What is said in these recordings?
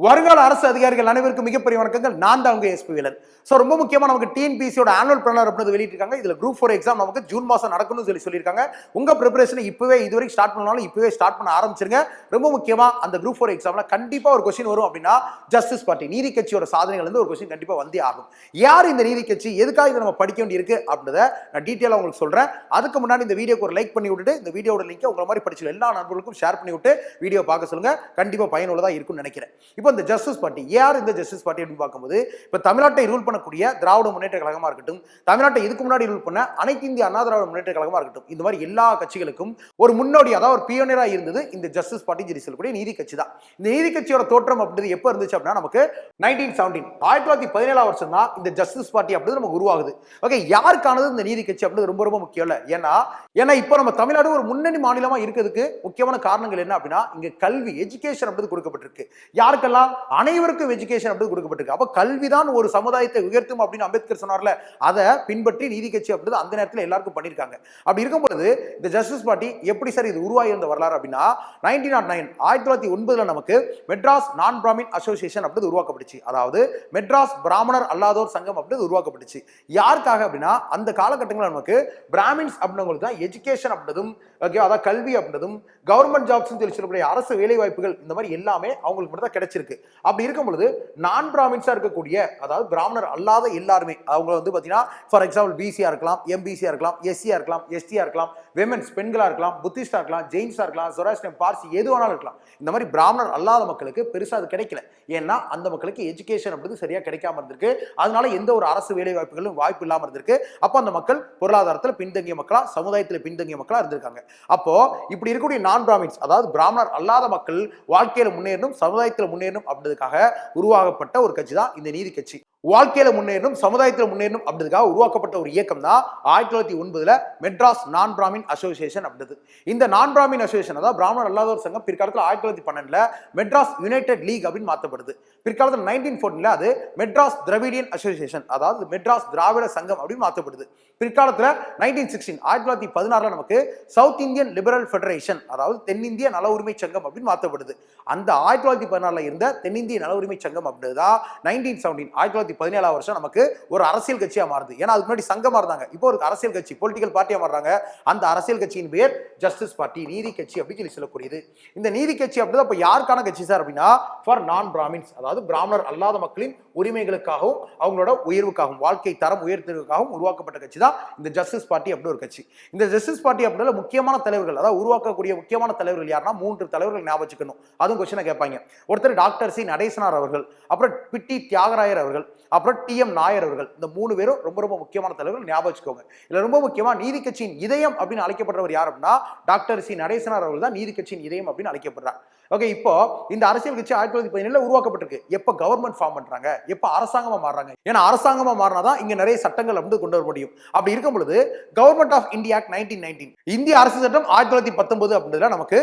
வருங்கால அரசு அதிகாரிகள் அனைவருக்கும் மிகப்பெரிய வணக்கங்கள். நான் தான் உங்க எஸ்பி வேலன். ரொம்ப முக்கியமா நமக்கு டிஎன்பிசியோட ஆனுவல் பிளானர் அப்படின்னு வெளியிட்டிருக்காங்க. இதுல குரூப் 4 எக்ஸாம் நமக்கு ஜூன் மாசம் நடக்கணும்னு சொல்லியிருக்காங்க. உங்க ப்ரிப்பரேஷன் இப்பவே இதுவரைக்கும் ஸ்டார்ட் பண்ணாலும் இப்பவே ஸ்டார்ட் பண்ண ஆரம்பிச்சிருங்க. ரொம்ப முக்கியமா அந்த குரூப் 4 எக்ஸாம்ல கண்டிப்பா ஒரு கொஸ்டின் வரும் அப்படின்னா ஜஸ்டிஸ் பார்ட்டி நீதி கட்சியோட சாதனைகள் இருந்து ஒரு கொஸ்டின் கண்டிப்பா வந்தே ஆகும். யார் இந்த நீதி கட்சி, எதுக்காக இதை நம்ம படிக்க வேண்டியிருக்கு அப்படின்றத நான் டீட்டெயிலா உங்களுக்கு சொல்றேன். அதுக்கு முன்னாடி இந்த வீடியோக்கு ஒரு லைக் பண்ணி விட்டுட்டு இந்த வீடியோட லிங்க் உங்களை மாதிரி படிச்ச எல்லா நண்பர்களுக்கும் ஷேர் பண்ணி விட்டு வீடியோ பார்க்க சொல்லுங்க. கண்டிப்பா பயனுள்ளதா இருக்கும்னு நினைக்கிறேன். இப்போ இந்த ஜஸ்டிஸ் பார்ட்டி யார் இந்த ஜஸ்டிஸ் பார்ட்டி அப்படின்னு பார்க்கும்போது இப்ப தமிழ்நாட்டை ரூல் பண்ணக்கூடிய திராவிட முன்னேற்ற கழகமா இருக்கட்டும், தமிழ்நாட்டை இதுக்கு முன்னாடி ரூல் பண்ண அனைத்து இந்திய அண்ணா திராவிட முன்னேற்ற கழகமா இருக்கட்டும், இந்த மாதிரி எல்லா கட்சிகளுக்கும் ஒரு முன்னோடி, அதாவது ஒரு பியோனியரா இருந்தது இந்த ஜஸ்டிஸ் பார்ட்டி சொல்லக்கூடிய நீதி கட்சி தான். இந்த நீதி கட்சியோட தோற்றம் அப்படின்றது எப்ப இருந்துச்சு அப்படின்னா நமக்கு 1917 வருஷம் தான் இந்த ஜஸ்டிஸ் பார்ட்டி அப்படின்றது நமக்கு உருவாகுது. ஓகே, யாருக்கானது இந்த நீதி கட்சி அப்படின்றது ரொம்ப ரொம்ப முக்கியம் இல்ல. ஏன்னா இப்போ நம்ம தமிழ்நாடு ஒரு முன்னணி மாநிலமா இருக்கிறதுக்கு முக்கியமான காரணங்கள் என்ன அப்படின்னா இங்க கல்வி, எஜுகேஷன் அப்படின்றது கொடுக்கப்பட்டிருக்கு. யாருக்கெல்லாம்? அனைவருக்கும் எஜுகேஷன் அப்படி கொடுக்கப்பட்டிருக்கு. அப்ப கல்விதான் ஒரு சமுதாயத்தை உயர்த்தும் அப்படின்னு அம்பேத்கர் சொன்னார்ல, அதை பின்பற்றி நீதி கட்சி அப்படி அந்த நேரத்தில் எல்லாருக்கும் பண்ணிருக்காங்க. அப்படி இருக்கும்போது இந்த ஜஸ்டிஸ் பார்ட்டி எப்படி சார் இது உருவாகி இருந்த வரலாறு அப்படின்னா 1909 நமக்கு மெட்ராஸ் நான் பிராமின் அசோசியேஷன் அப்படி உருவாக்கப்பட்டுச்சு. அதாவது மெட்ராஸ் பிராமணர் அல்லாதோர் சங்கம் அப்படி உருவாக்கப்பட்டுச்சு. யாருக்காக அப்படின்னா அந்த காலகட்டங்களில் நமக்கு பிராமின்ஸ் அப்படிங்கிறது தான் எஜுகேஷன் அப்படின்றதும், அதாவது கல்வி அப்படின்றதும், கவர்மெண்ட் ஜாப்ஸ் சொல்லக்கூடிய அரசு வேலை வாய்ப்புகள் இந்த மாதிரி எல்லாமே அவங்களுக்கு மட்டும் தான் கிடைச்சிருக்கு. அப்படி இருக்கும் பொழுது நான் பிராமின்ஸா இருக்கக்கூடிய, அதாவது பிராமணர் அல்லாத எல்லாருமே அவங்க வந்து பாத்தீங்கன்னா ஃபார் எக்ஸாம்பிள் பிசியா இருக்கலாம், எம்பிசியா இருக்கலாம், எஸ்சியா இருக்கலாம், எஸ்டியா இருக்கலாம், விமென்ஸ் பெண்களா இருக்கலாம், புத்திஸ்டா இருக்கலாம், ஜெயின்ஸா இருக்கலாம், ஜொராஸ்ட்ரியன், பார்சி எது வேணாலும் இருக்கலாம். இந்த மாதிரி பிராமணர் அல்லாத மக்களுக்கு பெருசா அது கிடைக்கல. ஏன்னா அந்த மக்களுக்கு எஜுகேஷன் அப்படிது சரியா கிடைக்காம இருந்திருக்கு. அதனால எந்த ஒரு அரசு வேலை வாய்ப்புகளும் வாய்ப்பு இல்லாம இருந்திருக்கு. அப்ப அந்த மக்கள் பொருளாதாரத்தில் பின்தங்கிய மக்களா, சமுதாயத்தில் பின்தங்கிய மக்களா இருந்திருக்காங்க. அப்போ இப்படி இருக்கக்கூடிய நான் பிராமின்ஸ், அதாவது பிராமணர் அல்லாத மக்கள் வாழ்க்கையில முன்னேறணும், சமுதாயத்தில் முன்னேறணும் அப்படின்றதுக்காக உருவாக்கப்பட்ட ஒரு கட்சி தான் இந்த நீதி கட்சி. வாழ்க்கையில முன்னேறணும், சமுதாயத்தில் முன்னேறணும் அப்படின்றதுக்காக உருவாக்கப்பட்ட ஒரு இயக்கம் தான் 1909 மெட்ராஸ் நான் பிராமின் அசோசியேஷன் அப்படின்றது. இந்த நான் பிராமின் அசோசியேஷன், அதாவது பிராமணர் அல்லாதோர் சங்கம், பிற்காலத்தில் 1912 மெட்ராஸ் யுனைடெட் லீக் அப்படின்னு மாற்றப்படுது. பிற்காலத்தில் 1914 அது மெட்ராஸ் திராவிடியன் அசோசியேஷன், அதாவது மெட்ராஸ் திராவிட சங்கம் அப்படின்னு மாற்றப்படுது. பிற்காலத்தில் 1916 நமக்கு சவுத் இந்தியன் லிபரல் ஃபெடரேஷன், அதாவது தென்னிந்திய நல உரிமை சங்கம் அப்படின்னு மாற்றப்படுது. அந்த 1914 இருந்த தென்னிந்திய நல உரிமை சங்கம் அப்படின்றதா 1917 வருஷம் நமக்கு ஒரு அரசியல் கட்சியா மாறுது. ஏன்னா அதுக்கு முன்னாடி சங்கமா இருந்தாங்க, இப்போ ஒரு அரசியல் கட்சி, பொலிட்டிக்கல் பார்ட்டியா மாறுறாங்க. அந்த அரசியல் கட்சியின் பேர் ஜஸ்டிஸ் பார்ட்டி, நீதி கட்சி அப்படின்னு சொல்லக்கூடியது. இந்த நீதி கட்சி அப்படின்னா அப்ப யாருக்கான கட்சி சார் அப்படின்னா ஃபார் நான் பிராமின்ஸ், அதாவது பிராமணர் அல்லாத மக்களின் உரிமைகளுக்காகவும் அவங்களோட உயர்வுக்காகவும் வாழ்க்கை தரம் உயர்த்துவதற்காகவும் உருவாக்கப்பட்ட கட்சி தான் இந்த ஜஸ்டிஸ் பார்ட்டி அப்படி ஒரு கட்சி. இந்த ஜஸ்டிஸ் பார்ட்டி அப்படின்னா முக்கியமான தலைவர்கள், அதாவது உருவாக்கக்கூடிய முக்கியமான தலைவர்கள் யாருன்னா 3 தலைவர்கள் ஞாபகம் வச்சுக்கணும். அதுவும் கொஸ்டினை கேட்பாங்க. ஒருத்தர் டாக்டர் சி நடேசனார் அவர்கள், அப்புறம் பிட்டி தியாகராயர் அவர்கள், அப்புறம் டி.எம். நாயர் அவர்கள். இந்த 3 பேரும் ரொம்ப ரொம்ப முக்கியமான தலைவர்கள், ஞாபகம் வச்சுக்கோங்க. இதுல ரொம்ப முக்கியமா நீதி கட்சியின் இதயம் அப்படின்னு அழைக்கப்படுறவர் யார் அப்படின்னா டாக்டர் சி நடேசனார் அவர்கள் தான் நீதி கட்சியின் இதயம் அப்படின்னு அழைக்கப்படுறார். ஓகே, இப்போ இந்த அரசியல் கட்சி 1917 உருவாக்கப்பட்டிருக்கு. எப்ப கவர்மெண்ட் ஃபார்ம் பண்றாங்க, எப்ப அரசாங்கமா மாறுறாங்க? ஏன்னா அரசாங்கமா மாறினாதான் இங்க நிறைய சட்டங்கள் வந்து கொண்டு வர முடியும். அப்படி இருக்கும் பொழுது கவர்மெண்ட் ஆஃப் இந்தியா ஆக்ட் 1919, இந்திய அரசு சட்டம் 1919 அப்படின்றதுல நமக்கு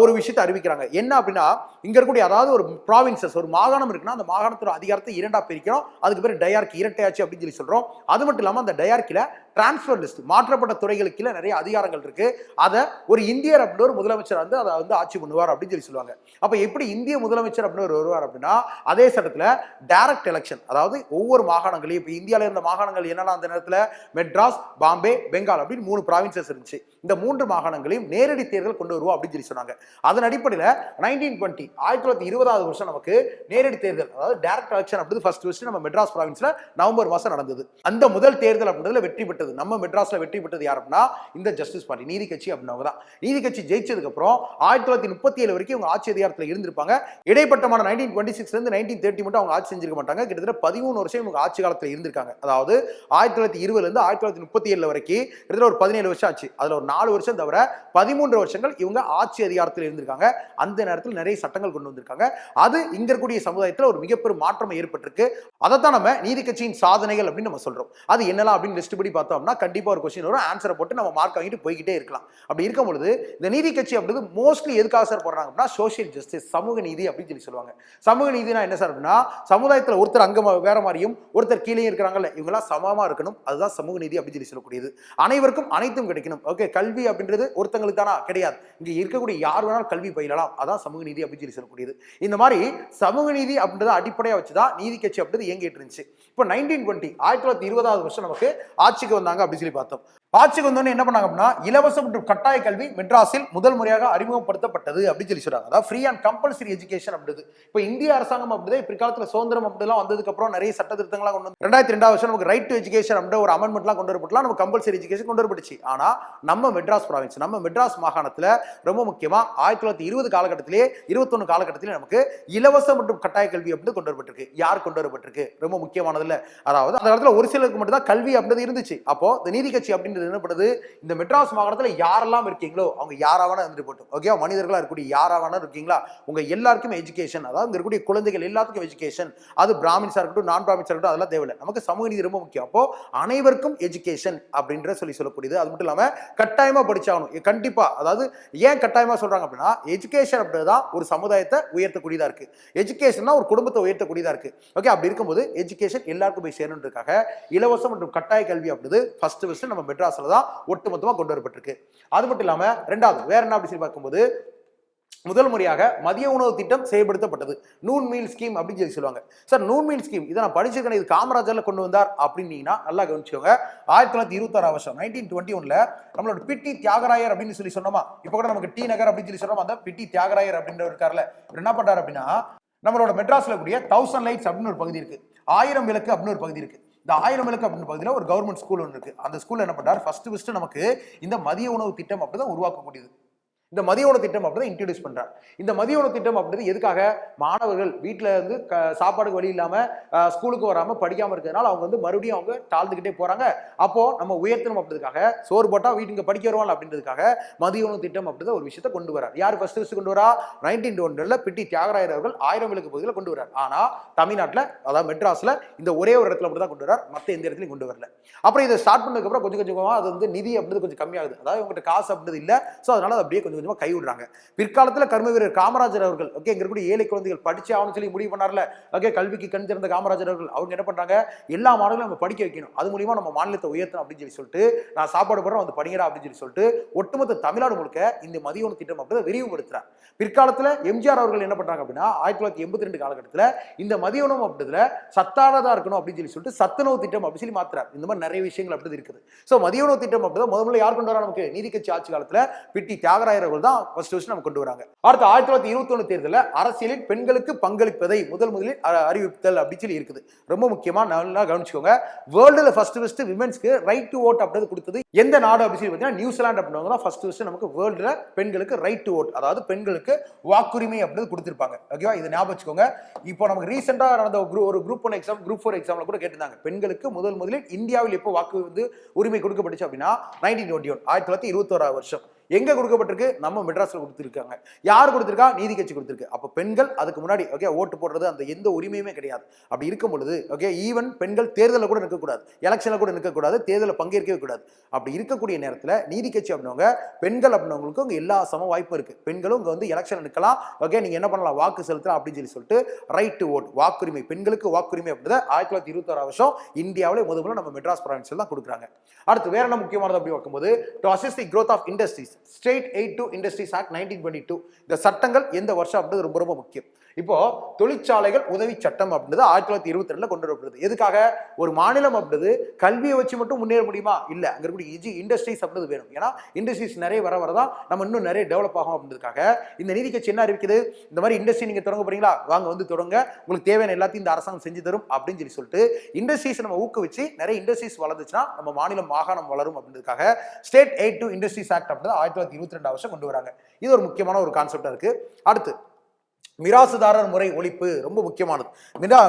ஒரு விஷயத்தை அறிவிக்கிறாங்க. என்ன அப்படின்னா இங்க இருக்கக்கூடிய, அதாவது ஒரு ப்ராவின்சஸ், ஒரு மாகாணம் இருக்குன்னா அந்த மாகாணத்தோட அதிகாரத்தை 2ஆ பிரிக்கிறோம். அதுக்கு பேர் டயார்கி, இரட்டையாட்சி அப்படின்னு சொல்றோம். அது மட்டும் இல்லாம அந்த டயார்கில டிரான்ஸ்பர் லிஸ்ட், மாற்றப்பட்ட துறைகளுக்கு நிறைய அதிகாரங்கள் இருக்கு. அதை ஒரு இந்தியர் அப்படின்னு ஒரு முதலமைச்சர் வந்து அதை வந்து ஆட்சி பண்ணுவார் அப்படின்னு சொல்லுவாங்க. அப்ப எப்படி இந்திய முதலமைச்சர் அப்படின்னு வருவார் அப்படின்னா அதே சட்டத்துல டைரக்ட் எலெக்ஷன், அதாவது ஒவ்வொரு மாகாணங்களையும், இப்ப இந்தியாவில இருந்த மாகாணங்கள் என்னன்னா அந்த நேரத்துல மெட்ராஸ், பாம்பே, பெங்கால் அப்படின்னு 3 ப்ராவின்சஸ் இருந்துச்சு. இந்த 3 மாகாணங்களையும் நேரடி தேர்தல் கொண்டு வருவோம் அப்படின்னு சொன்னாங்க. அதன் அடிப்படையில் 1920 வருஷம் நமக்கு நேரடி தேர்தல், அதாவது டைரக்ட் எலெக்ஷன் அப்படி ஃபர்ஸ்ட் நம்ம மெட்ராஸ் ப்ராவின்ஸ்ல நவம்பர் மாசம் நடந்தது. அந்த முதல் தேர்தல் அப்படின்றதுல வெற்றி பெற்றது, நம்ம மெட்ராஸ்ல வெற்றி பெற்றது யார் அப்படின்னா இந்த ஜஸ்டிஸ் பார்ட்டி, நீதி கட்சி அப்படின்னவங்க தான். நீதி கட்சி ஜெயிச்சதுக்கு அப்புறம் 1937 வரைக்கும் அவங்க ஆட்சி அதிகாரத்தில் இருந்திருப்பாங்க. இடைப்பட்டமான 1926 இருந்து 1930 மட்டும் அவங்க ஆட்சி செஞ்சிருக்க மாட்டாங்க. கிட்டத்தட்ட 13 வருஷம் இவங்க ஆட்சி காலத்தில் இருந்திருக்காங்க. அதாவது 1920 இருந்து 1937 வரைக்கும் கிட்டத்தட்ட ஒரு 17 வருஷம் ஆச்சு. அதுல ஒரு 4 வருஷம் தவிர 13 வருஷங்கள் இவங்க ஆட்சி அதிகாரத்தில் இருந்திருக்காங்க. அந்த நேரத்தில் நிறைய சட்டங்கள் கொண்டு வந்திருக்காங்க. அது இங்க இருக்கக்கூடிய சமுதாயத்தில் ஒரு மிகப்பெரிய மாற்றம் ஏற்பட்டிருக்கு. அதைத்தான் நம்ம நீதி கட்சியின் சாதனைகள் அப்படின்னு நம்ம சொல்றோம். அது என்னலாம் அப்படின்னு லிஸ்ட் படி பார்த்தோம் பார்த்தோம்னா கண்டிப்பா ஒரு கொஸ்டின் வரும், ஆன்சரை போட்டு நம்ம மார்க் வாங்கிட்டு போய்கிட்டே இருக்கலாம். அப்படி இருக்கும் பொழுது இந்த நீதி கட்சி அப்படின்றது மோஸ்ட்லி எதுக்காக சார் போடுறாங்க அப்படின்னா சோஷியல் ஜஸ்டிஸ், சமூக நீதி அப்படின்னு சொல்லி சொல்லுவாங்க. சமூக நீதினா என்ன சார் அப்படின்னா சமுதாயத்தில் ஒருத்தர் அங்க வேற மாதிரியும் ஒருத்தர் கீழே இருக்கிறாங்கல்ல, இவங்கெல்லாம் சமமா இருக்கணும், அதுதான் சமூக நீதி அப்படின்னு சொல்லி சொல்லக்கூடியது. அனைவருக்கும் அனைத்தும் கிடைக்கணும். ஓகே, கல்வி அப்படின்றது ஒருத்தங்களுக்கு தானா கிடையாது, இங்க இருக்கக்கூடிய யார் வேணாலும் கல்வி பயிலலாம், அதான் சமூக நீதி அப்படின்னு சொல்லி சொல்லக்கூடியது. இந்த மாதிரி சமூக நீதி அப்படின்றத அடிப்படையா வச்சுதான் நீதி கட்சி அப்படின்றது இயங்கிட்டு இருந்துச்சு. இப்போ 1920 1920வது வருஷம் நமக்கு ஆட்சிக்கு வந்தாங்க அப்படின்னு சொல்லி பார்த்தோம். ஆட்சிக்கு வந்தோன்னு என்ன பண்ணாங்க அப்படின்னா இலவச மற்றும் கட்டாய கல்வி மெட்ராஸில் முதல் முறையாக அறிமுகப்படுத்தப்பட்டது அப்படின்னு சொல்லி சொல்றாங்க. அதாவது ஃப்ரீ அண்ட் கம்பல்சரி எஜுகேஷன் அப்படிது. இப்போ இந்திய அரசாங்கம் அப்படிதான் பிற்காலத்தில் சுதந்திரம் அப்படிலாம் வந்ததுக்கு அப்புறம் நிறைய சட்ட திருத்தங்களாம் கொண்டு வந்து 2002 வருஷம் நமக்கு ரைட் டு எஜுகேஷன் அப்படின்ற ஒரு அமெண்ட்மெண்ட்லாம் கொண்டு வரப்பட்டலாம், நம்ம கம்பல்சரி எஜுகேஷன் கொண்டு வரப்பட்டுச்சு. ஆனா நம்ம மெட்ராஸ் ப்ராவின்ஸ், நம்ம மெட்ராஸ் மாகாணத்துல ரொம்ப முக்கியமா 1920 காலகட்டத்திலே 21 காலகட்டத்திலே நமக்கு இலவச மற்றும் கட்டாய கல்வி அப்படின்னு கொண்டு வரப்பட்டிருக்கு. யார் கொண்டு வரப்பட்டிருக்கு? ரொம்ப முக்கியமானது இல்ல. அதாவது அந்த காலத்துல ஒரு சிலருக்கு மட்டும் தான் கல்வி அப்படின்றது இருந்துச்சு. அப்போ இந்த நீதி கட்சி அப்படின்றது என்ன பண்ணுது, இந்த மெட்ராஸ் மாகாணத்துல யாரெல்லாம் இருக்கீங்களோ அவங்க யாராவனா இருந்துட்டு போட்டும். ஓகே, மனிதர்களா இருக்கக்கூடிய யாராவனா இருக்கீங்களா, உங்க எல்லாருக்கும் எஜுகேஷன், அதாவது இங்க இருக்கக்கூடிய குழந்தைகள் எல்லாத்துக்கும் எஜுகேஷன், அது பிராமின்ஸா இருக்கட்டும் நான் பிராமின்ஸா இருக்கட்டும் அதெல்லாம் தேவையில்லை, நமக்கு சமூக நீதி ரொம்ப முக்கியம். அப்போ அனைவருக்கும் எஜுகேஷன் அப்படின்ற சொல்லக்கூடியது. அது மட்டும் இல்லாம கட்டாயமா படிச்சாகணும் கண்டிப்பா. அதாவது ஏன் கட்டாயமா சொல்றாங்க அப்படின்னா எஜுகேஷன் அப்படிதான் ஒரு சமுதாயத்தை உயர்த்தக்கூடியதா இருக்கு, எஜுகேஷன் ஒரு குடும்பத்தை உயர்த்தக்கூடியதா இருக்கு. ஓகே, அப்படி இருக்கும்போது எஜுகேஷன் எல்லாருக்கும் போய் சேரணுன்றதுக்காக இலவசம் மற்றும் கட்டாய கல்வி அப்படிது ஃபர்ஸ்ட் நம்ம மெட்ராஸ்ல தான் ஒட்டுமொத்தமா கொண்டு வரப்பட்டிருக்கு. அது மட்டும் இல்லாம ரெண்டாவது வேற என்ன அப்படி சொல்லி பார்க்கும்போது முதல் முறையாக மதிய உணவு திட்டம் செயல்படுத்தப்பட்டது. நூன் மீல் ஸ்கீம் அப்படின்னு சொல்லி சொல்லுவாங்க. சார் நூன் மீல் ஸ்கீம் இதை நான் படிச்சிருக்கேன், இது காமராஜர்ல கொண்டு வந்தார் அப்படின்னீங்கன்னா நல்லா கவனிச்சுக்கோங்க. 1926 வருஷம் 1921 நம்மளோட பிட்டி தியாகராயர் அப்படின்னு சொல்லி சொன்னோமா, இப்போ கூட நமக்கு டி நகர் அப்படின்னு சொல்லி சொன்னோம், அந்த பிட்டி தியாகராயர் அப்படின்ற இருக்கார்ல, என்ன பண்றாரு அப்படின்னா நம்மளோட மெட்ராஸ்ல கூடிய 1000 லைட்ஸ் அப்படின்னு ஒரு பகுதி இருக்கு, 1000 விளக்கு அப்படின்னு ஒரு பகுதி இருக்கு. இந்த 1000 விளக்கு அப்படின்னு பகுதியில் ஒரு கவர்மெண்ட் ஸ்கூல் ஒன்று இருக்கு. அந்த ஸ்கூல்ல என்ன பண்றாரு, ஃபர்ஸ்ட் நமக்கு இந்த மதிய உணவு திட்டம் அப்படிதான் உருவாக்கக்கூடியது. இந்த மதிய உணவு திட்டம் அப்படிதான் இன்ட்ரோடியூஸ் பண்றாங்க. இந்த மதிய உணவு திட்டம் அப்படின்றது எதுக்காக, மாணவர்கள் வீட்டில இருந்து சாப்பாடுக்கு வழி இல்லாம ஸ்கூலுக்கு வராம படிக்காம இருக்கிறதுனால அவங்க வந்து மறுபடியும் அவங்க தாழ்ந்துகிட்டே போறாங்க. அப்போ நம்ம உயர்த்தணும் அப்படின்றதுக்காக, சோறு போட்டா வீட்டுக்கு படிக்க வருவாங்க அப்படின்றதுக்காக மதிய உணவு திட்டம் அப்படின்ற ஒரு விஷயத்தை கொண்டு வரார். யார் ஃபர்ஸ்ட் கொண்டு வரா, 1920 பிட்டி தியாகராயர் அவர்கள் 1000 விளக்கு பகுதியில் கொண்டு வரார். ஆனா தமிழ்நாட்டில் அதாவது மெட்ராஸ்ல இந்த ஒரே ஒரு இடத்துல மட்டும் தான் கொண்டு வரார், மற்ற எந்த இடத்துலையும் கொண்டு வரல. அப்புறம் இதை ஸ்டார்ட் பண்ணதுக்கு அப்புறம் கொஞ்சம் கொஞ்சமா அது வந்து நிதி அப்படின்றது கொஞ்சம் கம்மியாகுது, அதாவது உங்கள்கிட்ட காசு அப்படின்றது இல்லை, ஸோ அதனால அப்படியே கொஞ்சம் கை விடுறாங்க. பிற்காலத்தில் கர்ம வீரர் காமராஜர் அவர்கள் ஓகே இங்க இருக்கக்கூடிய ஏழை குழந்தைகள் படிச்சு ஆகணும்னு சொல்லி முடிவு பண்ணார்ல, ஓகே கல்விக்கு கண் திறந்த காமராஜர் அவர்கள் அவங்க என்ன பண்றாங்க, எல்லா மாணவர்களும் நம்ம படிக்க வைக்கணும், அது மூலியமா நம்ம மாநிலத்தை உயர்த்தணும் அப்படின்னு சொல்லிட்டு நான் சாப்பாடு போடுறேன் வந்து படிங்கடா அப்படின்னு சொல்லிட்டு ஒட்டுமொத்த தமிழ்நாடு முழுக்க இந்த மதிய உணவு திட்டம் அப்படின்றத விரிவுபடுத்துறார். பிற்காலத்தில் எம்ஜிஆர் அவர்கள் என்ன பண்றாங்க அப்படின்னா 1982 காலகட்டத்தில் இந்த மதிய உணவு அப்படின்றதுல சத்தானதா இருக்கணும் அப்படின்னு சொல்லிட்டு சத்துணவு திட்டம் அப்படின்னு சொல்லி மாத்துறாரு. இந்த மாதிரி நிறைய விஷயங்கள் அப்படி இருக்குது. ஸோ மதிய உணவு திட்டம் அப்படிதான் முதல்ல யார் கொண்டு வரா, நமக்கு நீதி கட்சி ஆட்சி காலத்தில் பிட்டி தியாகராயர் அவர்கள் தான் ஃபர்ஸ்ட் நம்ம கொண்டு வராங்க. அடுத்து 1921 தேர்தலில் அரசியலில் பெண்களுக்கு பங்களிப்பதை முதலில் அறிவித்தல் அப்படின்னு சொல்லி இருக்குது. ரொம்ப முக்கியமா நல்லா கவனிச்சுக்கோங்க. வேர்ல்டுல ஃபர்ஸ்ட் விமென்ஸ்க்கு ரைட் டு ஓட் அப்படின்றது கொடுத்தது எந்த நாடு அப்படின்னு சொல்லி பார்த்தீங்கன்னா நியூசிலாந்து அப்படின்னா ஃபர்ஸ்ட் நமக்கு வேர்ல்டுல பெண்களுக்கு ரைட் டு ஓட், அதாவது பெண்களுக்கு வாக்குரிமை அப்படின்னு கொடுத்திருப்பாங்க. ஓகேவா, இது ஞாபகம் வச்சுக்கோங்க. இப்போ நமக்கு ரீசெண்டா நடந்த ஒரு குரூப் 1 எக்ஸாம், குரூப் 4 எக்ஸாம்ல கூட கேட்டிருந்தாங்க, பெண்களுக்கு முதலில் இந்தியாவில் எப்போ வாக்கு வந்து உரிமை கொடுக்கப்பட்டுச்சு அப்படின்னா 1921 1921 வருஷம். எங்க கொடுக்கப்பட்டிருக்கு, நம்ம மெட்ராஸ்ல கொடுத்திருக்காங்க. யார் கொடுத்திருக்கா, நீதி கட்சி கொடுத்திருக்கு. அப்ப பெண்கள் அதுக்கு முன்னாடி ஓகே ஓட்டு போடுறது அந்த எந்த உரிமையுமே கிடையாது. அப்படி இருக்கும் பொழுது ஓகே ஈவன் பெண்கள் தேர்தலில் கூட நிற்கக்கூடாது, எலெக்ஷன்ல கூட நிற்கக்கூடாது, தேர்தலில் பங்கேற்கவே கூடாது. அப்படி இருக்கக்கூடிய நேரத்தில் நீதி கட்சி அப்படின்னவங்க பெண்கள் அப்படின்னவங்களுக்கு அங்கே எல்லா சம வாய்ப்பும் இருக்கு. பெண்களும் இங்க வந்து எலெக்ஷன் நிற்கலாம், ஓகே நீங்க என்ன பண்ணலாம், வாக்கு செலுத்தலாம் அப்படின்னு சொல்லிட்டு ரைட் டு ஓட், வாக்குரிமை, பெண்களுக்கு வாக்குரிமை அப்படின்றத 1921 வருஷம் இந்தியாவிலே முதல்ல நம்ம மெட்ராஸ் ப்ராவின்ஸ்ல தான் கொடுக்குறாங்க. அடுத்து வேற என்ன முக்கியமானது அப்படி பார்க்கும்போது to assist the growth of industries state aid to industries act 1922. இந்த சட்டங்கள் எந்த வருஷம் அப்படின்றது ரொம்ப ரொம்ப முக்கியம். இப்போ தொழிற்சாலைகள் உதவி சட்டம் அப்படின்றது 1922 கொண்டு வரப்படுது. எதுக்காக, ஒரு மாநிலம் அப்படின்றது கல்வியை வச்சு மட்டும் முன்னேற முடியுமா, இல்ல அங்க இருக்கக்கூடிய இண்டஸ்ட்ரீஸ் அப்படின்றது வேணும். ஏன்னா இண்டஸ்ட்ரீஸ் நிறைய வரதான் நம்ம இன்னும் நிறைய டெவலப் ஆகும் அப்படின்றதுக்காக இந்த நீதி கட்சி என்ன அறிவிக்குது, இந்த மாதிரி இண்டஸ்ட்ரி நீங்க தொடங்க போறீங்களா, வாங்க வந்து தொடங்க, உங்களுக்கு தேவையான எல்லாத்தையும் இந்த அரசாங்கம் செஞ்சு தரும் அப்படின்னு சொல்லிட்டு இண்டஸ்ட்ரீஸ் நம்ம ஊக்குவிச்சு நிறைய இண்டஸ்ட்ரீஸ் வளர்ந்துச்சுன்னா நம்ம மாநிலம் மாகாணம் வளரும் அப்படின்றதுக்காக state aid to industries act அப்படின்றது 1922 வருஷம் கொண்டு வராங்க. இது ஒரு முக்கியமான ஒரு கான்செப்டா இருக்கு. அடுத்து மிராசுதாரர் முறை ஒழிப்பு ரொம்ப முக்கியமானது.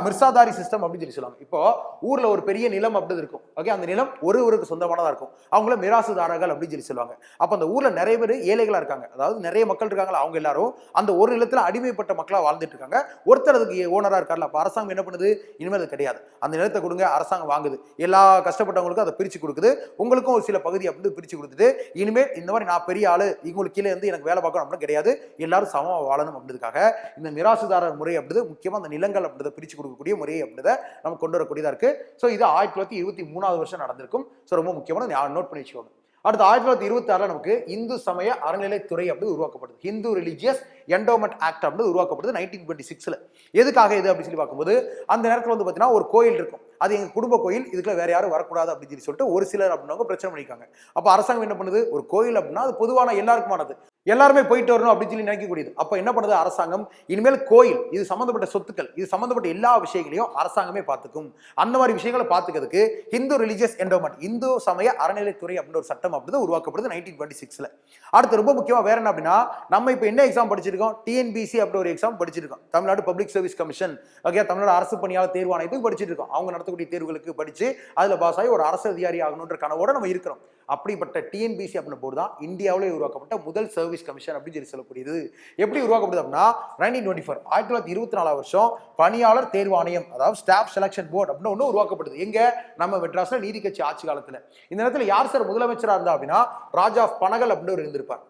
மிர்சாதாரி சிஸ்டம் அப்படின்னு சொல்லி சொல்லுவாங்க. இப்போ ஊர்ல ஒரு பெரிய நிலம் அப்படி இருக்கும். ஓகே, அந்த நிலம் ஒருவருக்கு சொந்தமானதா இருக்கும். அவங்கள மிராசுதாரர்கள் அப்படின்னு சொல்லி சொல்லுவாங்க. அப்ப அந்த ஊர்ல நிறைய பேர் ஏழைகளா இருக்காங்க. அதாவது நிறைய மக்கள் இருக்காங்களா, அவங்க எல்லாரும் அந்த ஒரு நிலத்துல அடிமைப்பட்ட மக்களா வாழ்ந்துட்டு இருக்காங்க. ஒருத்தர் அதுக்கு ஓனரா இருக்காருல்ல. அப்ப அரசாங்கம் என்ன பண்ணுது, இனிமேல் அது கிடையாது, அந்த நிலத்தை கொடுங்க, அரசாங்கம் வாங்குது, எல்லா கஷ்டப்பட்டவங்களுக்கும் அதை பிரிச்சு கொடுக்குது, உங்களுக்கும் ஒரு சில பகுதி அப்படின்னு பிரிச்சு கொடுத்துட்டு, இனிமேல் இந்த மாதிரி நான் பெரிய ஆளு, இவங்களுக்கு கீழே இருந்து எனக்கு வேலை பார்க்கணும் அப்படின்னு கிடையாது, எல்லாரும் சமமா வாழணும் அப்படின்றதுக்காக இந்த மிராசுதாரர் முறை அப்படிது முக்கியமா அந்த நிலங்கள் அப்படிதை பிரிச்சு கொடுக்கக்கூடிய முறை அப்படிதை நம்ம கொண்டு வரக்கூடியதா இருக்கு. ஸோ இது 1923 வருஷம் நடந்திருக்கும். ஸோ ரொம்ப முக்கியமான நோட் பண்ணி வச்சுக்கோங்க. அடுத்து 1926 நமக்கு இந்து சமய அறநிலைத்துறை அப்படி உருவாக்கப்படுது. ஹிந்து ரிலிஜியஸ் என்டோமெண்ட் ஆக்ட் அப்படி உருவாக்கப்படுது 1926. எதுக்காக இது அப்படின்னு சொல்லி பார்க்கும்போது, அந்த நேரத்தில் வந்து பார்த்தீங்கன்னா ஒரு கோயில் இருக்கும், அது எங்க குடும்ப கோயில், இதுக்குள்ள வேற யாரும் வரக்கூடாது அப்படின்னு சொல்லிட்டு ஒரு சிலர் அப்படின்னவங்க பிரச்சனை பண்ணிக்காங்க. அப்ப அரசாங்கம் என்ன பண்ணுது, ஒரு கோயில் அப்படின்னா அது பொதுவான எல்லாருக்குமானது, எல்லாருமே போயிட்டு வரணும் அப்படின்னு சொல்லி நினைக்கக்கூடியது. அப்ப என்ன பண்ணுது அரசாங்கம், இனிமேல் கோயில் இது சம்பந்தப்பட்ட சொத்துக்கள், இது சம்பந்தப்பட்ட எல்லா விஷயங்களையும் அரசாங்கமே பார்த்துக்கும். அந்த மாதிரி விஷயங்களை பார்த்துக்கிறதுக்கு ஹிந்து ரிலிஜியஸ் என்டோமெண்ட், இந்து சமய அறநிலைத்துறை அப்படின்ற ஒரு சட்டம் அப்படி உருவாக்கப்படுது 1926. அடுத்து ரொம்ப முக்கியமா வேற என்ன அப்படின்னா, நம்ம இப்ப என்ன எக்ஸாம் படிச்சிருக்கோம், டிஎன்பிசி அப்படி ஒரு எக்ஸாம் படிச்சிருக்கோம், Tamil Nadu public service commission. Okay, Tamil Nadu அரசு பணியாளர் தேர்வாணையத்துக்கு படிச்சிட்டு இருக்கோம். அவங்க நடத்தக்கூடிய தேர்வுகளுக்கு படிச்சு அதுல பாஸ் ஆகி ஒரு அரசு அதிகாரி ஆகணுன்ற கனவோட நம்ம இருக்கிறோம். அப்படிப்பட்ட டிஎன்பிசி அப்படின்ற போர்டு தான் இந்தியாவிலே உருவாக்கப்பட்ட முதல் சர்வீஸ் கமிஷன் அப்படின்னு சொல்லக்கூடியது. எப்படி உருவாக்கப்படுது அப்படின்னா 1924 1924 வருஷம் பணியாளர் தேர்வாணையம், அதாவது ஸ்டாஃப் செலக்ஷன் போர்டு அப்படின்னு ஒன்று உருவாக்கப்படுது. எங்க, நம்ம மெட்ராஸ்ல நீதி கட்சி ஆட்சி காலத்துல. இந்த நேரத்தில் யார் சார் முதலமைச்சரா இருந்தா அப்படின்னா ராஜா ஆஃப் பனகல் அப்படின்னு ஒரு இருந்திருப்பார்.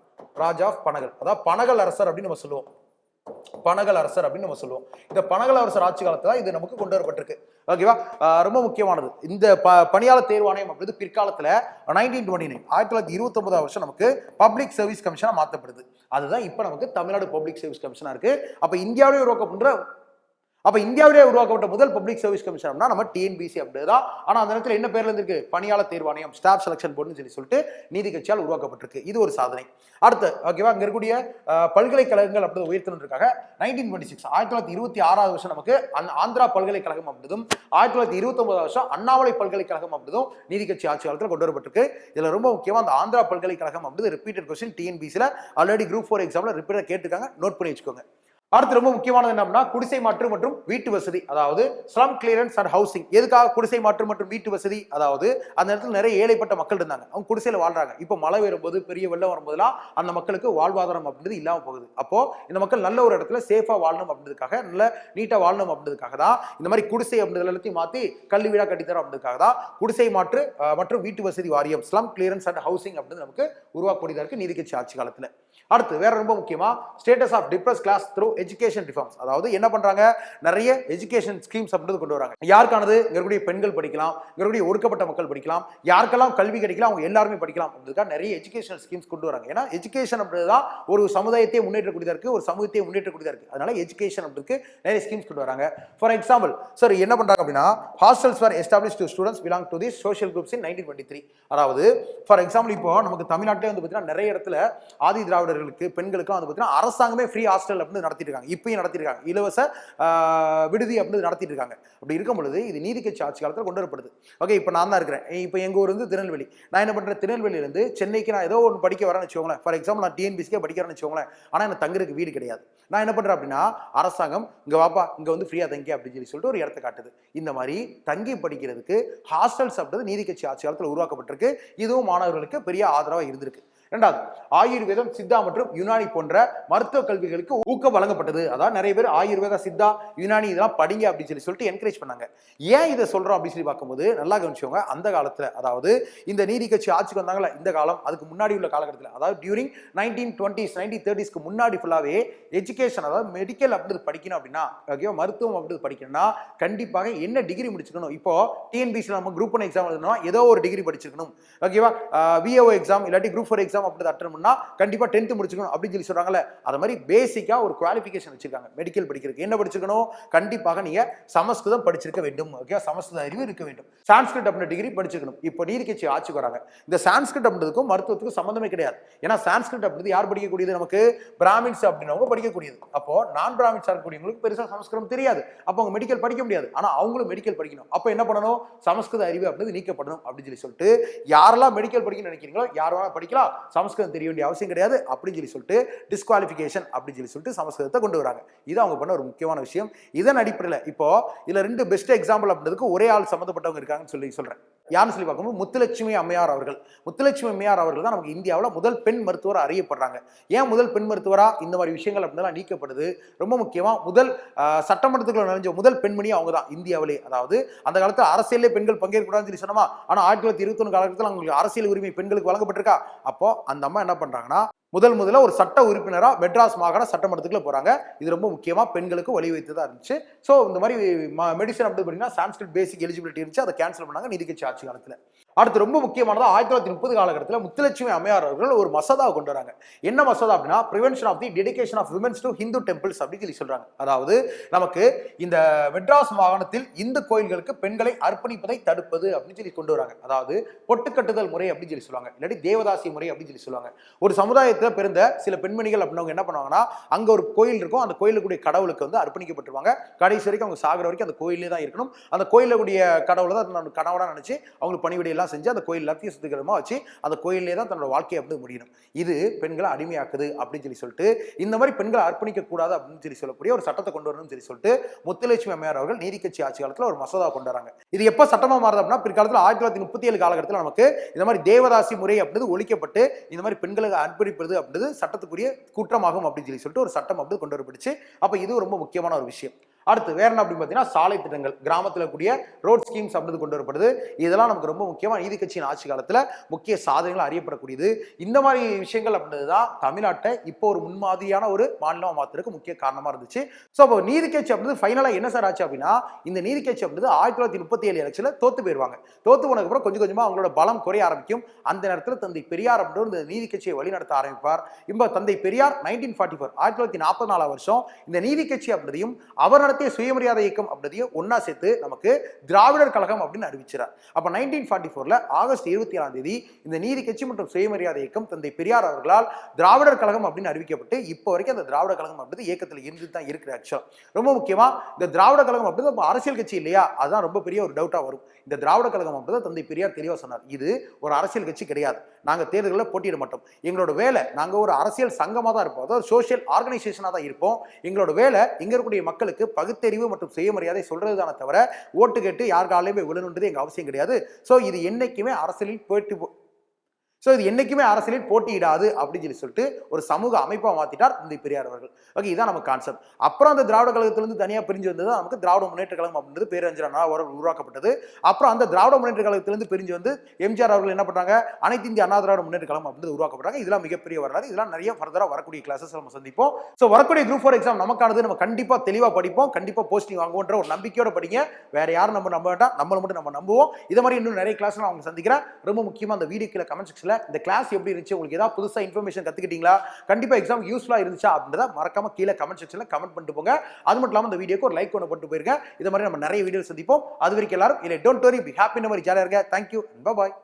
ராஜா ஆஃப் பனகல், அதாவது பனகல் அரசர் அப்படின்னு நம்ம சொல்லுவோம். பனகல் அரசர் அப்படின்னு நம்ம சொல்லுவோம். இந்த பனகல் அரசர் ஆட்சி காலத்துல இது நமக்கு கொண்டு வரப்பட்டிருக்கு. ஓகேவா, ரொம்ப முக்கியமானது. இந்த பணியாளர் தேர்வாணையம் அப்படின்றது பிற்காலத்துல 1929 1929 வருஷம் நமக்கு பப்ளிக் சர்வீஸ் கமிஷனா மாற்றப்படுது. அதுதான் இப்ப நமக்கு தமிழ்நாடு பப்ளிக் சர்வீஸ் கமிஷனா இருக்கு. அப்ப இந்தியாவிலே உருவாக்கப்பட்ட முதல் பப்ளிக் சர்வீஸ் கமிஷன் நம்ம டிஎன்பிசி அப்படிதான். ஆனா அந்த நேரத்தில் என்ன பேர்ல இருக்கு, பணியாளர் தேர்வாணையம், ஸ்டாஃப் செலக்ஷன் போர்டுன்னு சொல்லிட்டு நீதி கட்சியால் உருவாக்கப்பட்டிருக்கு. இது ஒரு சாதனை. அடுத்து ஓகேவா, அங்க இருக்கக்கூடிய பல்கலைக்கழகங்கள் அப்படி உயர்த்தினதுக்காக 1926 1926 வருஷம் நமக்கு ஆந்திரா பல்கலைக்கழகம் அப்படிதும் 1929 வருஷம் அண்ணாமலை பல்கலைக்கழகம் அப்படிதும் நீதி கட்சி ஆட்சி காலத்தில் கொண்டு வரப்பட்டிருக்கு. இதுல ரொம்ப முக்கியமா அந்த ஆந்திரா பல்கலைக்கழகம் அப்படிது ரிப்பீட்டட் கொஸ்டின் டிஎன்பிசில ஆல்ரெடி குரூப் 4 எக்ஸாம்ல ரிப்பீட்டட் கேட்டிருக்காங்க, நோட் பண்ணி வச்சுக்கோங்க. அடுத்து ரொம்ப முக்கியமானது என்ன அப்படின்னா குடிசை மாற்று மற்றும் வீட்டு வசதி, அதாவது ஸ்லம் கிளியரன்ஸ் அண்ட் ஹவுசிங். எதுக்காக குடிசை மாற்று மற்றும் வீட்டு வசதி, அதாவது அந்த இடத்துல நிறைய ஏழைப்பட்ட மக்கள் இருந்தாங்க, அவங்க குடிசையில வாழ்றாங்க. இப்போ மழை வரும்போது பெரிய வெள்ளம் வரும்போதுலாம் அந்த மக்களுக்கு வாழ்வாதாரம் அப்படின்றது இல்லாம போகுது. அப்போ இந்த மக்கள் நல்ல ஒரு இடத்துல சேஃபா வாழணும் அப்படின்றதுக்காக, நல்ல நீட்டா வாழணும் அப்படின்றதுக்காக தான் இந்த மாதிரி குடிசை அப்படின்றது எல்லாத்தையும் மாத்தி கல்வி வீடா கட்டித்தரோம் அப்படின்றதுக்காக தான் குடிசை மாற்று மற்றும் வீட்டு வசதி வாரியம், ஸ்லம் கிளியரன்ஸ் அண்ட் ஹவுசிங் அப்படின்னு நமக்கு உருவாக்கக்கூடியதா இருக்கு நீதி கட்சி ஆட்சி காலத்துல. அடுத்து வேற ரொம்ப முக்கியமா status of depressed class through education reforms, அதாவது என்ன பண்றாங்க, நிறைய எஜுகேஷன் ஸ்கீம்ஸ் அப்படின்றது கொண்டு வராங்க. யாருக்கானது, இங்க பெண்கள் படிக்கலாம், இங்க ஒடுக்கப்பட்ட மக்கள் படிக்கலாம், யாருக்கெல்லாம் கல்வி கிடைக்கலாம் அவங்க எல்லாருமே படிக்கலாம் அப்படின்றதுக்காக நிறைய எஜுகேஷன் ஸ்கீம்ஸ் கொண்டு வராங்க. ஏன்னா எஜுகேஷன் அப்படின்றதுதான் ஒரு சமுதாயத்தை முன்னேற்றக்கூடியதா இருக்கு, ஒரு சமூகத்தை முன்னேற்றக்கூடியதா இருக்கு. அதனால எஜுகேஷன் அப்படிக்கு நிறைய ஸ்கீம்ஸ் கொண்டு வராங்க. ஃபார் எக்ஸாம்பிள் சார் என்ன பண்றாங்க அப்படின்னா, hostels for established to students belong to the social groups in 1923. அதாவது ஃபார் எக்ஸாம்பிள் இப்போ நமக்கு தமிழ்நாட்டிலே வந்து பார்த்தீங்கன்னா நிறைய இடத்துல ஆதி திராவிடர்களுக்கு பெண்களுக்கும் வந்து பார்த்தீங்கன்னா அரசாங்கமே ஃப்ரீ ஹாஸ்டல் அப்படின்னு நடத்திட்டு இருக்காங்க. இப்பயும் நடத்திருக்காங்க, இலவச விடுதி அப்படின்னு நடத்திட்டு இருக்காங்க. அப்படி இருக்கும் பொழுது இது நீதி கட்சி ஆட்சி காலத்தில் கொண்டு வரப்படுது. ஓகே, இப்போ நான் தான் இருக்கிறேன், இப்போ எங்க ஊர் வந்து திருநெல்வேலி, நான் என்ன பண்றேன், திருநெல்வேலியிலிருந்து சென்னைக்கு நான் ஏதோ ஒன்று படிக்க வரேன்னு வச்சுக்கோங்களேன். ஃபார் எக்ஸாம்பிள் நான் டிஎன்பிசிக்கே படிக்கிறேன்னு வச்சுக்கோங்களேன். ஆனால் எனக்கு தங்குறதுக்கு வீடு கிடையாது. நான் என்ன பண்றேன் அப்படின்னா, அரசாங்கம் இங்க வாப்பா, இங்க வந்து ஃப்ரீயா தங்கி அப்படின்னு சொல்லிட்டு ஒரு இடத்தை காட்டுது. இந்த மாதிரி தங்கி படிக்கிறதுக்கு ஹாஸ்டல்ஸ் அப்படின்றது நீதி கட்சி ஆட்சி காலத்தில் உருவாக்கப்பட்டிருக்கு. இதுவும் மாணவர்களுக்கு பெரிய ஆதரவாக இருந்திருக்கு. இரண்டாவது, ஆயுர்வேதம், சித்தா மற்றும் யுனானி போன்ற மருத்துவ கல்விகளுக்கு ஊக்கம் வழங்கப்பட்டது. அதாவது நிறைய பேர் ஆயுர்வேதா, சித்தா, யுனானி இதெல்லாம் படிங்க அப்படின்னு சொல்லிட்டு என்கரேஜ் பண்ணாங்க. ஏன் இதை சொல்றோம் அப்படின்னு சொல்லி பார்க்கும்போது நல்லா கவனிச்சவங்க, அந்த காலத்துல அதாவது இந்த நீதி கட்சி ஆட்சிக்கு வந்தாங்களா இந்த காலம், அதுக்கு முன்னாடி உள்ள காலகட்டத்தில், அதாவது டியூரிங் 1920s 1930s முன்னாடி ஃபுல்லாவே எஜுகேஷன், அதாவது மெடிக்கல் அப்படி படிக்கணும் அப்படின்னா, ஓகேவா, மருத்துவம் அப்படி படிக்கணும்னா கண்டிப்பாக என்ன டிகிரி முடிச்சிருக்கணும். இப்போ டிஎன்பிசி நம்ம குரூப் 1 எக்ஸாம் எழுதணும், ஏதோ ஒரு டிகிரி படிச்சிருக்கணும். ஓகேவா, விஏஓ எக்ஸாம் இல்லாட்டி குரூப் 4 எக்ஸாம் அப்படி அட்டெண்ட் பண்ணா கண்டிப்பா 10th முடிச்சுக்கணும் அப்படின்னு சொல்லி சொல்றாங்கல்ல. அது மாதிரி பேசிக்கா ஒரு குவாலிஃபிகேஷன் வச்சிருக்காங்க மெடிக்கல் படிக்கிறதுக்கு. என்ன படிச்சிருக்கணும், கண்டிப்பாக நீங்க சமஸ்கிருதம் படிச்சிருக்க வேண்டும். ஓகே, சமஸ்கிருத அறிவு இருக்க வேண்டும். சான்ஸ்கிரிட் அப்படின்ற டிகிரி படிச்சிருக்கணும். இப்போ நீதி கட்சி ஆட்சிக்கு வராங்க, இந்த சான்ஸ்கிரிட் அப்படின்றதுக்கும் மருத்துவத்துக்கும் சம்பந்தமே கிடையாது. ஏன்னா சான்ஸ்கிரிட் அப்படின்றது யார் படிக்கக்கூடியது, நமக்கு பிராமின்ஸ் அப்படின்றவங்க படிக்கக்கூடியது. அப்போ நான் பிராமின்ஸ் இருக்கக்கூடியவங்களுக்கு பெருசா சமஸ்கிருதம் தெரியாது, அப்போ அவங்க மெடிக்கல் படிக்க முடியாது. ஆனா அவங்களும் மெடிக்கல் படிக்கணும். அப்போ என்ன பண்ணணும், சமஸ்கிருத அறிவு அப்படின்றது நீக்கப்படணும் அப்படின்னு சொல்லிட்டு யாரெல்லாம் மெடிக்கல் படிக்கணும்னு நினைக்கிறீங்களோ யார் வேணா படிக்கலாம், சமஸ்கிருதம் தெரிய வேண்டிய அவசியம் கிடையாது அப்படின்னு சொல்லிட்டு டிஸ்குவாலிஃபிகேஷன் அப்படின்னு சொல்லிட்டு சமஸ்கிருதத்தை கொண்டு வராங்க. இது அவங்க பண்ண ஒரு முக்கியமான விஷயம். இதன் அடிப்படையில் இப்போ இதுல 2 பெஸ்ட் எக்ஸாம்பிள் அப்படின்றதுக்கு ஒரே ஆள் சம்மந்தப்பட்டவங்க இருக்காங்கன்னு சொல்றேன். யாருன்னு சொல்லி பார்க்கும்போது முத்துலட்சுமி அம்மையார் அவர்கள். முத்துலட்சுமி அம்மையார் அவர்கள் தான் நமக்கு இந்தியாவில் முதல் பெண் மருத்துவர் அறியப்படுறாங்க. ஏன் முதல் பெண் மருத்துவரா இந்த மாதிரி விஷயங்கள் அப்படின்லாம் நீக்கப்படுது? ரொம்ப முக்கியமா முதல் சட்டமன்றத்துக்குள்ள நுழைஞ்ச முதல் பெண்மணி அவங்க தான் இந்தியாவிலே. அதாவது அந்த காலத்தில் அரசியலே பெண்கள் பங்கேற்கக்கூடாதுன்னு சொல்லி சொன்னோமா, ஆனா 1921 காலகட்டத்தில் அவங்களுக்கு அரசியல் உரிமை பெண்களுக்கு வழங்கப்பட்டிருக்கா. அப்போ அந்த அம்மா என்ன பண்றாங்கன்னா முதல்ல ஒரு சட்ட உறுப்பினரா மெட்ராஸ் மாகாண சட்டமன்றத்துக்குள்ள போறாங்க. இது ரொம்ப முக்கியமா பெண்களுக்கு வழிவைத்ததா இருந்துச்சு. ஸோ இந்த மாதிரி மெடிசன் அப்படி பார்த்தீங்கன்னா சான்ஸ்கிரிட் பேசிக் எலிஜிபிலிட்டி இருந்துச்சு, அதை கேன்சல் பண்ணாங்க நீதி கட்சி ஆட்சி காலத்தில். அடுத்து ரொம்ப முக்கியமானதா 1930 காலகட்டத்தில் முத்துலட்சுமி அம்மையார் அவர்கள் ஒரு மசோதாவை கொண்டு வராங்க. என்ன மசோதா அப்படின்னா prevention of the dedication of women's to Hindu temples அப்படின்னு சொல்றாங்க. அதாவது நமக்கு இந்த மெட்ராஸ் மாகாணத்தில் இந்து கோயில்களுக்கு பெண்களை அர்ப்பணிப்பதை தடுப்பது அப்படின்னு கொண்டு வராங்க. அதாவது பொட்டுக்கட்டுதல் முறை அப்படின்னு சொல்லுவாங்க, இல்லாட்டி தேவதாசி முறை அப்படின்னு சொல்லுவாங்க. ஒரு சமுதாயத்தில் பிறந்த சில பெண்மணிகள் அப்படின்னவங்க என்ன பண்ணுவாங்கன்னா அங்க ஒரு கோயில் இருக்கும், அந்த கோயிலுக்குரிய கடவுளுக்கு வந்து அர்ப்பணிக்கப்பட்டிருவாங்க. கடைசி வரைக்கும் அவங்க சாகிற வரைக்கும் அந்த கோயிலே தான் இருக்கணும். அந்த கோயிலுடைய கடவுளை தான் கனவடா நினைச்சு அவங்களுக்கு பணிவிடையெல்லாம் செஞ்சு அந்த கோயில் எல்லாத்தையும் சுத்திகரமா வச்சு அந்த கோயிலே தான் தன்னோட வாழ்க்கையை அப்படி முடியணும். இது பெண்களை அடிமையாக்குது அப்படின்னு சொல்லிட்டு இந்த மாதிரி பெண்களை அர்ப்பணிக்க கூடாது அப்படின்னு சொல்லக்கூடிய ஒரு சட்டத்தை கொண்டு வரணும்னு சொல்லிட்டு முத்துலட்சுமி அம்மையார் அவர்கள் நீதி கட்சி ஆட்சி காலத்தில் ஒரு மசோதா கொண்டு வராங்க. இது எப்ப சட்டமா மாறுது அப்படின்னா பிற்காலத்தில் 1937 காலகட்டத்தில் நமக்கு இந்த மாதிரி தேவதாசி முறை அப்படின்றது ஒழிக்கப்பட்டு இந்த மாதிரி பெண்களுக்கு அர்ப்பணிப்பது அப்படின்றது சட்டத்துக்குரிய குற்றமாகும் அப்படின்னு சொல்லிட்டு ஒரு சட்டம் அப்படி கொண்டு வரப்பட்டுச்சு. அப்ப இது ரொம்ப முக்கியமான ஒரு விஷயம். அடுத்து வேற என்ன அப்படின்னு பார்த்தீங்கன்னா சாலை திட்டங்கள், கிராமத்தில் கூடிய ரோட் ஸ்கீம்ஸ் அப்படின்னு கொண்டு வரப்படுது. இதெல்லாம் நமக்கு ரொம்ப முக்கியமாக நீதி கட்சியின் ஆட்சி காலத்தில் முக்கிய சாதனைகள் அறியப்படக்கூடியது. இந்த மாதிரி விஷயங்கள் அப்படின்றது தான் தமிழ்நாட்டை இப்போ ஒரு முன்மாதிரியான ஒரு மாநிலமாக மாற்றுறதுக்கு முக்கிய காரணமாக இருந்துச்சு. ஸோ அப்போ நீதி கட்சி அப்படின்றது ஃபைனலாக என்ன சார் ஆச்சு அப்படின்னா இந்த நீதி கட்சி அப்படின்றது 1937 எலெக்ஷனில் தோத்து போயிடுவாங்க. தோத்து போனதுக்கப்புறம் கொஞ்சம் கொஞ்சமாக அவங்களோட பலம் குறைய ஆரம்பிக்கும். அந்த நேரத்தில் தந்தை பெரியார் அப்படின்ற இந்த நீதி கட்சியை வழிநடத்த ஆரம்பிப்பார். இப்போ தந்தை பெரியார் 1944 வருஷம் இந்த நீதி கட்சி அப்படின்றதையும் அவர் சுயமரியாதை இயக்கம் அப்படியே ஒன்னா சேர்த்து நமக்கு திராவிடர் கழகம் அப்படின்னு அறிவிச்சார். அப்ப 1944 ஆகஸ்ட் 27 இந்த நீதி கட்சி மற்றும் சுயமரியாதை இயக்கம் தந்தை பெரியார் அவர்களால் திராவிடர் கழகம் அப்படின்னு அறிவிக்கப்பட்டு இப்போ வரைக்கும் அந்த திராவிட கழகம் அப்படி இயக்கத்தில் இருந்து தான் இருக்கு. ஆக்சுவலா ரொம்ப முக்கியமா இந்த திராவிட கழகம் அப்படி அரசியல் கட்சி இல்லையா, அதுதான் ரொம்ப பெரிய ஒரு டவுட்டா வரும். இந்த திராவிட கழகம் அப்படி தந்தை பெரியார் தெளிவா சொன்னார், இது ஒரு அரசியல் கட்சி கிடையாது, நாங்க தேர்தலில் போட்டியிட மாட்டோம், எங்களோட வேலை நாங்க ஒரு அரசியல் சங்கமா தான் இருப்போம், அதாவது சோசியல் ஆர்கனைசேஷனா தான் இருப்போம், எங்களோட வேலை இங்க இருக்கக்கூடிய மக்களுக்கு பகுத்தறிவு மற்றும் சுயமரியாதை சொல்றதுதானே தவிர ஓட்டு கேட்டு யார் காலையுமே விழணுன்றது எங்க அவசியம் கிடையாது. சோ இது என்னைக்குமே அரசியலில் போட்டியிடாது அப்படின்னு சொல்லிட்டு ஒரு சமூக அமைப்பா மாத்திட்டார் தந்தை பெரியார் அவர்கள். ஓகே, இதான் நம்ம கான்செப்ட். அப்புறம் அந்த திராவிட கழகத்திலிருந்து தனியா பிரிஞ்சு வந்தது நமக்கு திராவிட முன்னேற்ற கழகம் அப்படின்றது பேரறிஞர் அண்ணா அவர்கள் உருவாக்கப்பட்டது. அப்புறம் அந்த திராவிட முன்னேற்ற கழகத்திலிருந்து பிரிஞ்சு வந்து எம்ஜிஆர் அவர்கள் என்ன பண்றாங்க, அனைத்து இந்திய அண்ணா திராவிட முன்னேற்ற கழகம் அப்படின்றது உருவாக்கப்படுறாங்க. இதெல்லாம் மிகப்பெரிய வரலாறு. இதெல்லாம் நிறைய ஃபர்தரா வரக்கூடிய கிளாஸஸ் நம்ம சந்திப்போம். ஸோ வரக்கூடிய குரூப் 4 எக்ஸாம் நமக்கானது, நம்ம கண்டிப்பா தெளிவா படிப்போம், கண்டிப்பா போஸ்டிங் வாங்குவோன்ற ஒரு நம்பிக்கையோட படிங்க. வேற யாரும் நம்ம நம்ப வேண்டாம், நம்மளை மட்டும் நம்ம நம்புவோம். இதை மாதிரி இன்னும் நிறைய கிளாஸ் நான் அவங்க சந்திக்கிறேன். ரொம்ப முக்கியமா அந்த வீடியோ கீழே கமெண்ட் செக்ஷன்ல இந்த கிளாஸ் எப்படி இருந்துச்சு, உங்களுக்கு ஏதாவது புதுசா இன்ஃபர்மேஷன் கத்துக்கிட்டீங்களா, கண்டிப்பா எக்ஸாம் யூஸ்ஃபுல்லா இருந்துச்சா அப்படின்றத மறக்காம கீழே கமெண்ட் செக்ஷன்ல கமெண்ட் பண்ணிட்டு போங்க. அது மட்டும் இல்லாம இந்த வீடியோக்கு ஒரு லைக் ஒன்று போட்டு போயிருங்க. இது மாதிரி நம்ம நிறைய வீடியோ சந்திப்போம். அது வரைக்கும் எல்லாரும் இல்லை டோன்ட் வரி, பி ஹாப்பி, இந்த மாதிரி ஜாலியா இருங்க. Thank you, bye bye.